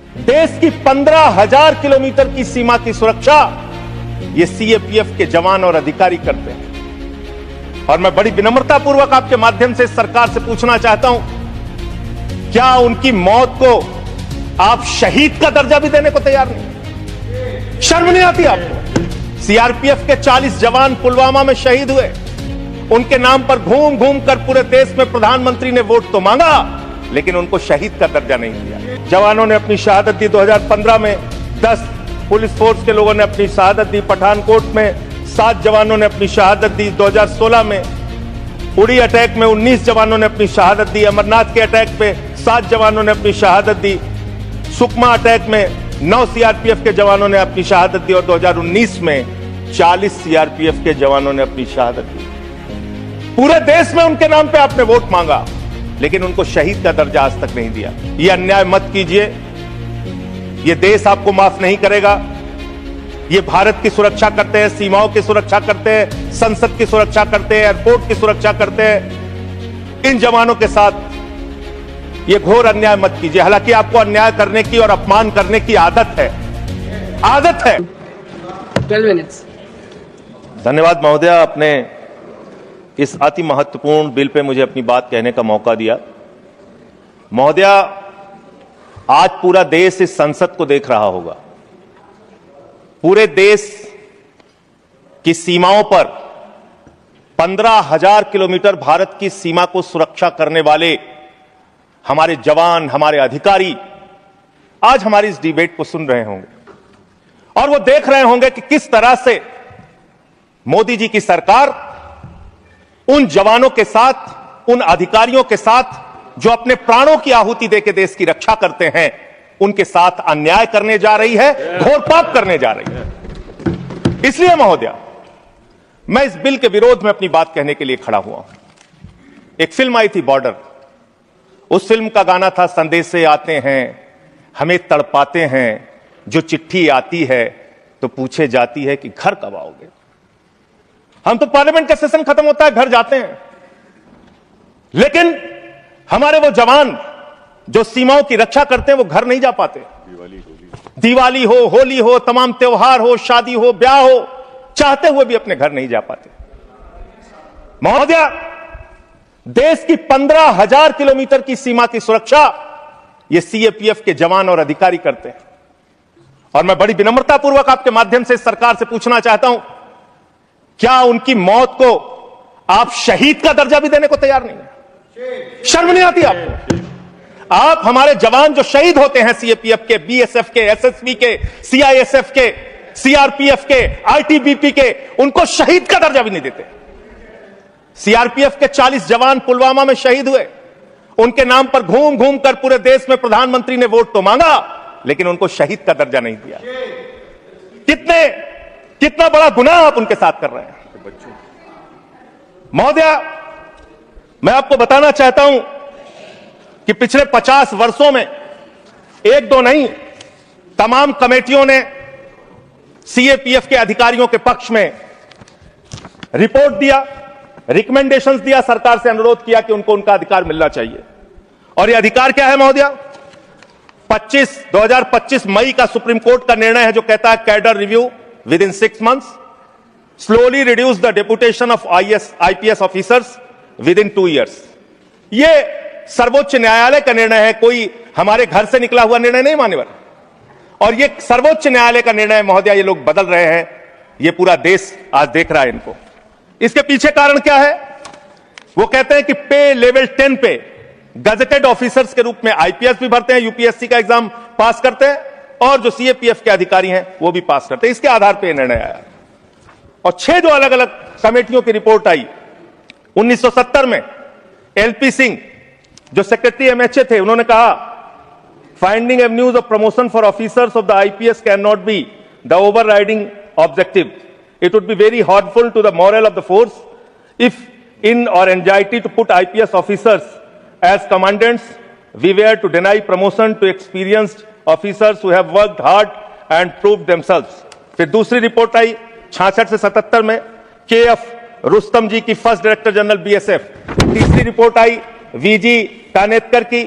देश की 15,000 किलोमीटर की सीमा की सुरक्षा ये सीएपीएफ के जवान और अधिकारी करते हैं। और मैं बड़ी विनम्रता पूर्वक आपके माध्यम से सरकार से पूछना चाहता हूं, क्या उनकी मौत को आप शहीद का दर्जा भी देने को तैयार नहीं? शर्म नहीं आती आपको? सीआरपीएफ के 40 जवान पुलवामा में शहीद हुए, उनके नाम पर घूम घूम कर पूरे देश में प्रधानमंत्री ने वोट तो मांगा, लेकिन उनको शहीद का दर्जा नहीं दिया। जवानों ने अपनी शहादत दी 2015 में, 10 पुलिस फोर्स के लोगों ने अपनी शहादत दी, पठानकोट में 7 जवानों ने अपनी शहादत दी, 2016 में उड़ी अटैक में 19 जवानों ने अपनी शहादत दी, अमरनाथ के अटैक पे 7 जवानों ने अपनी शहादत दी, सुकमा अटैक में 9 सीआरपीएफ के जवानों ने अपनी शहादत दी और 2019 में 40 सीआरपीएफ के जवानों ने अपनी शहादत दी। पूरे देश में उनके नाम पे आपने वोट मांगा, लेकिन उनको शहीद का दर्जा आज तक नहीं दिया। ये अन्याय मत कीजिए, ये देश आपको माफ नहीं करेगा। ये भारत की सुरक्षा करते हैं, सीमाओं की सुरक्षा करते हैं, संसद की सुरक्षा करते हैं, एयरपोर्ट की सुरक्षा करते हैं। इन जवानों के साथ ये घोर अन्याय मत कीजिए। हालांकि आपको अन्याय करने की और अपमान करने की आदत है, आदत है। 12 मिनट्स। धन्यवाद महोदय, आपने इस अति महत्वपूर्ण बिल पे मुझे अपनी बात कहने का मौका दिया। महोदय, आज पूरा देश इस संसद को देख रहा होगा। पूरे देश की सीमाओं पर 15,000 किलोमीटर भारत की सीमा को सुरक्षा करने वाले हमारे जवान, हमारे अधिकारी आज हमारी इस डिबेट को सुन रहे होंगे और वो देख रहे होंगे कि किस तरह से मोदी जी की सरकार उन जवानों के साथ, उन अधिकारियों के साथ जो अपने प्राणों की आहुति देकर देश की रक्षा करते हैं, उनके साथ अन्याय करने जा रही है, घोर पाप करने जा रही है। इसलिए महोदय, मैं इस बिल के विरोध में अपनी बात कहने के लिए खड़ा हुआ हूं। एक फिल्म आई थी बॉर्डर, उस फिल्म का गाना था, संदेशे आते हैं हमें तड़पाते हैं, जो चिट्ठी आती है तो पूछे जाती है कि घर कब आओगे। हम तो पार्लियामेंट का सेशन खत्म होता है घर जाते हैं, लेकिन हमारे वो जवान जो सीमाओं की रक्षा करते हैं वो घर नहीं जा पाते। दिवाली हो, होली हो, तमाम त्योहार हो, शादी हो, ब्याह हो, चाहते हुए भी अपने घर नहीं जा पाते। महोदय, देश की 15,000 किलोमीटर की सीमा की सुरक्षा ये सीएपीएफ के जवान और अधिकारी करते हैं। और मैं बड़ी विनम्रता पूर्वक आपके माध्यम से सरकार से पूछना चाहता हूं, क्या उनकी मौत को आप शहीद का दर्जा भी देने को तैयार नहीं है? शर्म नहीं आती आपको? आप हमारे जवान जो शहीद होते हैं, सीएपीएफ के, बीएसएफ के, एसएसबी के, सीआईएसएफ के, सीआरपीएफ के, आईटीबीपी के, उनको शहीद का दर्जा भी नहीं देते। सीआरपीएफ के 40 जवान पुलवामा में शहीद हुए, उनके नाम पर घूम घूम कर पूरे देश में प्रधानमंत्री ने वोट तो मांगा, लेकिन उनको शहीद का दर्जा नहीं दिया। कितना बड़ा गुनाह आप उनके साथ कर रहे हैं। महोदय, मैं आपको बताना चाहता हूं कि पिछले 50 वर्षों में एक दो नहीं, तमाम कमेटियों ने सीएपीएफ के अधिकारियों के पक्ष में रिपोर्ट दिया, रिकमेंडेशंस दिया, सरकार से अनुरोध किया कि उनको उनका अधिकार मिलना चाहिए। और यह अधिकार क्या है महोदय? 2025 मई का सुप्रीम कोर्ट का निर्णय है जो कहता है cadre review within 6 months, slowly reduce the deputation of IPS officers within 2 years। ये सर्वोच्च न्यायालय का निर्णय है, कोई हमारे घर से निकला हुआ निर्णय नहीं मान्यवर। और ये सर्वोच्च न्यायालय का निर्णय महोदय, ये लोग बदल रहे हैं, ये पूरा देश आज देख रहा है इनको। इसके पीछे कारण क्या है? वो कहते हैं कि पे लेवल 10 पे गजेटेड ऑफिसर्स के रूप में आईपीएस भी भरते हैं, यूपीएससी का एग्जाम पास करते हैं, और जो सीएपीएफ के अधिकारी हैं वो भी पास करते हैं। इसके आधार पर निर्णय आया। और 6 जो अलग अलग कमेटियों की रिपोर्ट आई, 1970 में एलपी सिंह जो सेक्रेटरी एमएचए थे, उन्होंने कहा finding avenues of promotion for officers of the IPS can not be the overriding objective. It would be very harmful to the morale of the force if in our anxiety to put IPS officers as commandants we were to deny promotion to experienced officers who have worked hard and proved themselves. फिर दूसरी report आई 66 से 77 में KF Rustam जी की, first director general BSF. तीसरी report आई V G कानेतकर की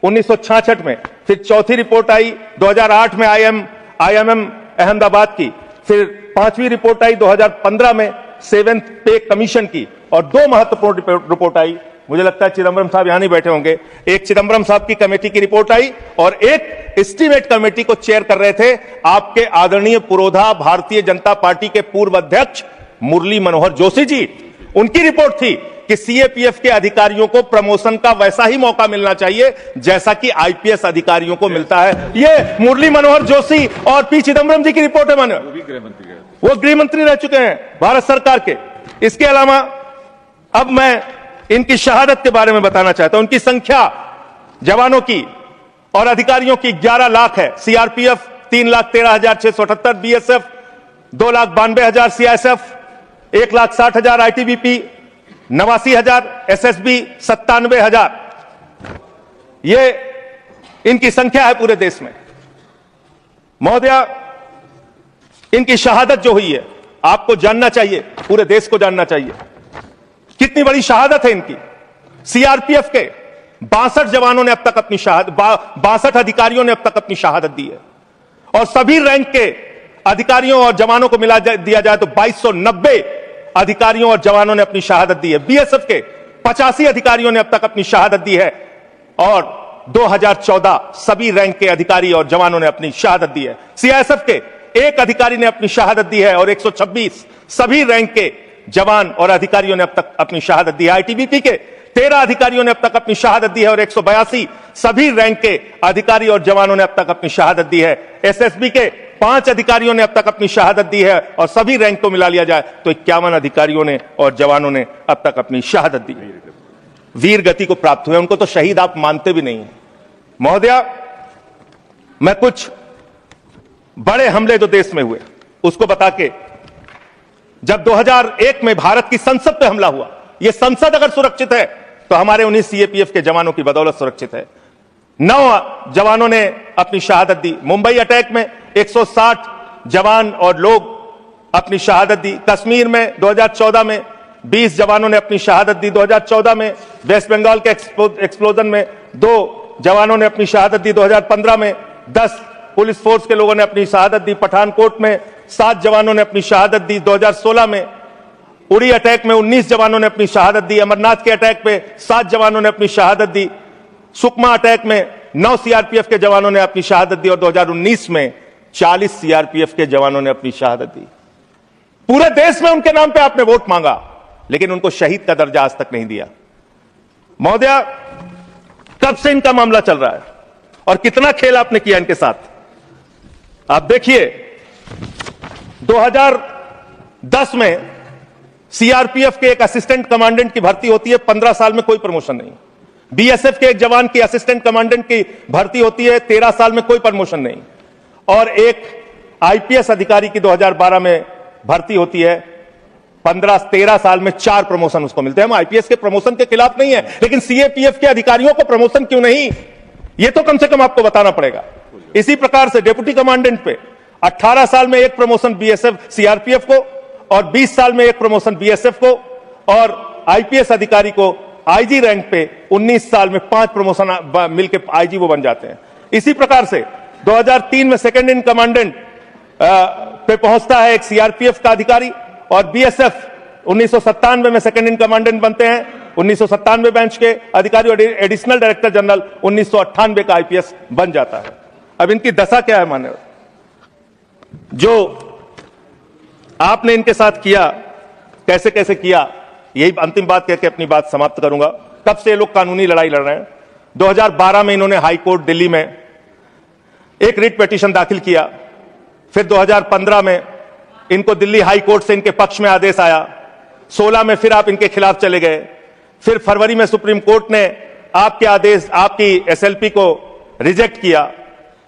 1966 में। फिर चौथी रिपोर्ट आई 2008 में आईएमएम अहमदाबाद की, फिर पांचवी रिपोर्ट आई 2015 में सेवेंथ पे कमीशन की, और दो महत्वपूर्ण रिपोर्ट आई, मुझे लगता है चिदंबरम साहब यहां नहीं बैठे होंगे, एक चिदंबरम साहब की कमेटी की रिपोर्ट आई और एक एस्टीमेट कमेटी को चेयर कर रहे थे आपके आदरणीय पुरोधा भारतीय जनता पार्टी के पूर्व अध्यक्ष मुरली मनोहर जोशी जी। उनकी रिपोर्ट थी कि सीएपीएफ के अधिकारियों को प्रमोशन का वैसा ही मौका मिलना चाहिए जैसा कि आईपीएस अधिकारियों को मिलता है। यह मुरली मनोहर जोशी और पी चिदंबरम जी की रिपोर्ट है। वो गृह मंत्री रह चुके हैं भारत सरकार के। इसके अलावा अब मैं इनकी शहादत के बारे में बताना चाहता हूं। उनकी संख्या जवानों की और अधिकारियों की 11 लाख है। CRPF 3,13,678, BSF 2,92,000, CISF 1,60,000, ITBP 89,000, SSB 97,000। ये इनकी संख्या है पूरे देश में। महोदया, इनकी शहादत जो हुई है आपको जानना चाहिए, पूरे देश को जानना चाहिए कितनी बड़ी शहादत है इनकी। सीआरपीएफ के 62 जवानों ने अब तक अपनी 62 अधिकारियों ने अब तक अपनी शहादत दी है, और सभी रैंक के अधिकारियों और जवानों को मिला दिया जाए तो 2290 अधिकारियों और जवानों ने अपनी शहादत दी है। बीएसएफ के 85 अधिकारियों ने अब तक अपनी शहादत दी है, और 2014 सभी रैंक के अधिकारी और जवानों ने अपनी शहादत दी है। सीआईएसएफ के एक अधिकारी ने अपनी शहादत दी है और 126 सभी रैंक के जवान और अधिकारियों ने अब तक अपनी शहादत दी है। आईटीबीपी के 13 अधिकारियों ने अब तक अपनी शहादत दी है और 182 सभी रैंक के अधिकारी और जवानों ने अब तक अपनी शहादत दी है। एसएसबी के 5 अधिकारियों ने अब तक अपनी शहादत दी है, और सभी रैंक को मिला लिया जाए तो 51 अधिकारियों ने और जवानों ने अब तक अपनी शहादत दी। वीर गति को प्राप्त हुए, उनको तो शहीद आप मानते भी नहीं। महोदया, मैं कुछ बड़े हमले जो देश में हुए उसको बता के, जब 2001 में भारत की संसद पे हमला हुआ, यह संसद अगर सुरक्षित है तो हमारे 19 सीएपीएफ के जवानों की बदौलत सुरक्षित है। 9 जवानों ने अपनी शहादत दी। मुंबई अटैक में 160 जवान और लोग अपनी शहादत दी। कश्मीर में 2014 में 20 जवानों ने अपनी शहादत दी। 2014 में वेस्ट बंगाल के एक्सप्लोजन में 2 जवानों ने अपनी शहादत दी। 2015 में 10 पुलिस फोर्स के लोगों ने अपनी शहादत दी। पठानकोट में 7 जवानों ने अपनी शहादत दी। 2016 में उड़ी अटैक में 19 जवानों ने अपनी शहादत दी। अमरनाथ के अटैक पे 7 जवानों ने अपनी शहादत दी। सुकमा अटैक में 9 सीआरपीएफ के जवानों ने अपनी शहादत दी, और 2019 में 40 सीआरपीएफ के जवानों ने अपनी शहादत दी। पूरे देश में उनके नाम पे आपने वोट मांगा, लेकिन उनको शहीद का दर्जा आज तक नहीं दिया। महोदया, कब से इनका मामला चल रहा है और कितना खेल आपने किया इनके साथ। आप देखिए, 2010 में सीआरपीएफ के एक असिस्टेंट कमांडेंट की भर्ती होती है, 15 साल में कोई प्रमोशन नहीं। बीएसएफ के एक जवान की असिस्टेंट कमांडेंट की भर्ती होती है, 13 साल में कोई प्रमोशन नहीं। और एक आईपीएस अधिकारी की 2012 में भर्ती होती है, 13 साल में 4 प्रमोशन उसको मिलते हैं। हम आईपीएस के प्रमोशन के खिलाफ नहीं है, लेकिन सीएपीएफ के अधिकारियों को प्रमोशन क्यों नहीं, यह तो कम से कम आपको बताना पड़ेगा। इसी प्रकार से डिप्टी कमांडेंट पे 18 साल में 1 प्रमोशन बीएसएफ सीआरपीएफ को, और 20 साल में 1 प्रमोशन बीएसएफ को, और आईपीएस अधिकारी को आईजी रैंक पे 19 साल में 5 प्रमोशन मिलकर आईजी वो बन जाते हैं। इसी प्रकार से 2003 में सेकंड इन कमांडेंट पे पहुंचता है एक सीआरपीएफ का अधिकारी, और बीएसएफ 1997 में सेकंड इन कमांडेंट बनते हैं। 1997 बैच के अधिकारी और एडिशनल डायरेक्टर जनरल 1998 का आईपीएस बन जाता है। अब इनकी दशा क्या है मान्य, जो आपने इनके साथ किया, कैसे कैसे किया, यही अंतिम बात कहकर अपनी बात समाप्त करूंगा। तब से ये लोग कानूनी लड़ाई लड़ रहे हैं। 2012 में इन्होंने हाई कोर्ट दिल्ली में एक रिट पिटीशन दाखिल किया। फिर 2015 में इनको दिल्ली हाई कोर्ट से इनके पक्ष में आदेश आया। 16 में फिर आप इनके खिलाफ चले गए। फिर फरवरी में सुप्रीम कोर्ट ने आपके आदेश, आपकी एसएलपी को रिजेक्ट किया।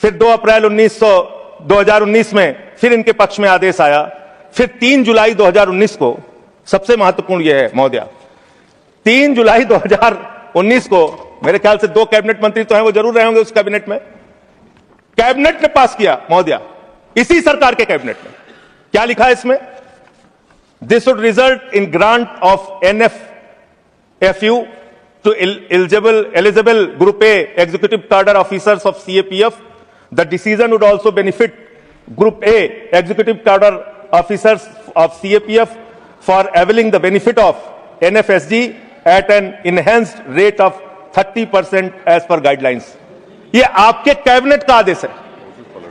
फिर 2 अप्रैल 2019 में फिर इनके पक्ष में आदेश आया। फिर 3 जुलाई 2019 को, सबसे महत्वपूर्ण यह है महोदया, 3 जुलाई 2019 को मेरे ख्याल से 2 कैबिनेट मंत्री तो हैं, वो जरूर रहे होंगे उस कैबिनेट में, कैबिनेट ने पास किया महोदया, इसी सरकार के कैबिनेट में। क्या लिखा है इसमें? This would result in grant of NFFU to eligible Group A executive cadre officers of CAPF. The decision would also benefit Group A executive cadre officers of CAPF for availing the benefit of NFSG at an enhanced rate of 30% as per guidelines. ये आपके cabinet का आदेश है।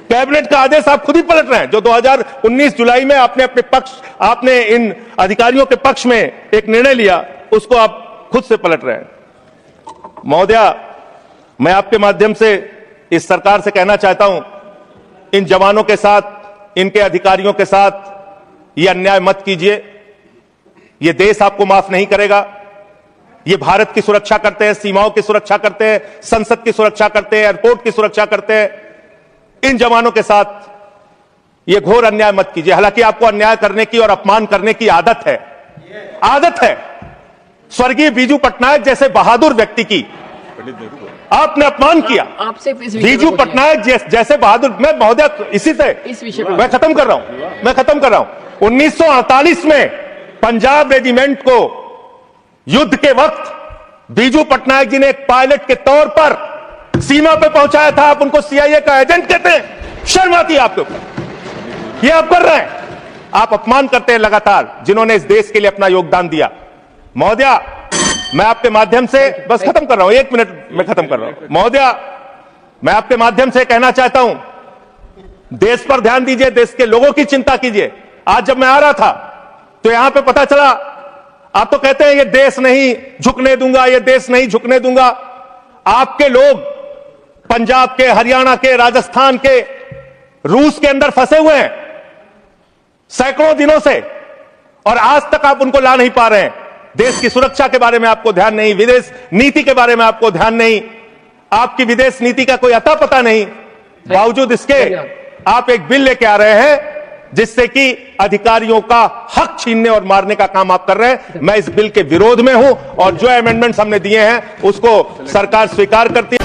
Cabinet का आदेश आप खुद ही पलट रहे हैं। जो 2019 जुलाई में आपने इन अधिकारियों के पक्ष में एक निर्णय लिया, उसको आप खुद से पलट रहे हैं। महोदया, मैं आपके माध्यम से इस सरकार से कहना चाहता हूं, इन जवानों के साथ, इनके अधिकारियों के साथ ये अन्याय मत कीजिए। ये देश आपको माफ नहीं करेगा। ये भारत की सुरक्षा करते हैं, सीमाओं की सुरक्षा करते हैं, संसद की सुरक्षा करते हैं, एयरपोर्ट की सुरक्षा करते हैं। इन जवानों के साथ ये घोर अन्याय मत कीजिए। हालांकि आपको अन्याय करने की और अपमान करने की आदत है। स्वर्गीय बीजू पटनायक जैसे बहादुर व्यक्ति की आपने अपमान किया। आपसे बीजू पटनायक जैसे बहादुर, मैं महोदय इसी से मैं खत्म कर रहा हूं। 1948 में पंजाब रेजिमेंट को युद्ध के वक्त बीजू पटनायक जी ने एक पायलट के तौर पर सीमा पे पहुंचाया था। आप उनको सीआईए का एजेंट कहते हैं। शर्म आती है आपके ऊपर। ये आप कर रहे हैं। आप अपमान करते हैं लगातार जिन्होंने इस देश के लिए अपना योगदान दिया। महोदया, मैं आपके माध्यम से बस खत्म कर रहा हूं, 1 मिनट में खत्म कर रहा हूं। महोदया, मैं आपके माध्यम से कहना चाहता हूं, देश पर ध्यान दीजिए, देश के लोगों की चिंता कीजिए। आज जब मैं आ रहा था तो यहां पे पता चला, आप तो कहते हैं ये देश नहीं झुकने दूंगा, ये देश नहीं झुकने दूंगा। आपके लोग पंजाब के, हरियाणा के, राजस्थान के, रूस के अंदर फंसे हुए हैं सैकड़ों दिनों से, और आज तक आप उनको ला नहीं पा रहे हैं। देश की सुरक्षा के बारे में आपको ध्यान नहीं, विदेश नीति के बारे में आपको ध्यान नहीं, आपकी विदेश नीति का कोई अता पता नहीं। बावजूद इसके आप एक बिल लेके आ रहे हैं जिससे कि अधिकारियों का हक छीनने और मारने का काम आप कर रहे हैं। मैं इस बिल के विरोध में हूं और जो अमेंडमेंट्स हमने दिए हैं उसको सरकार स्वीकार करती है।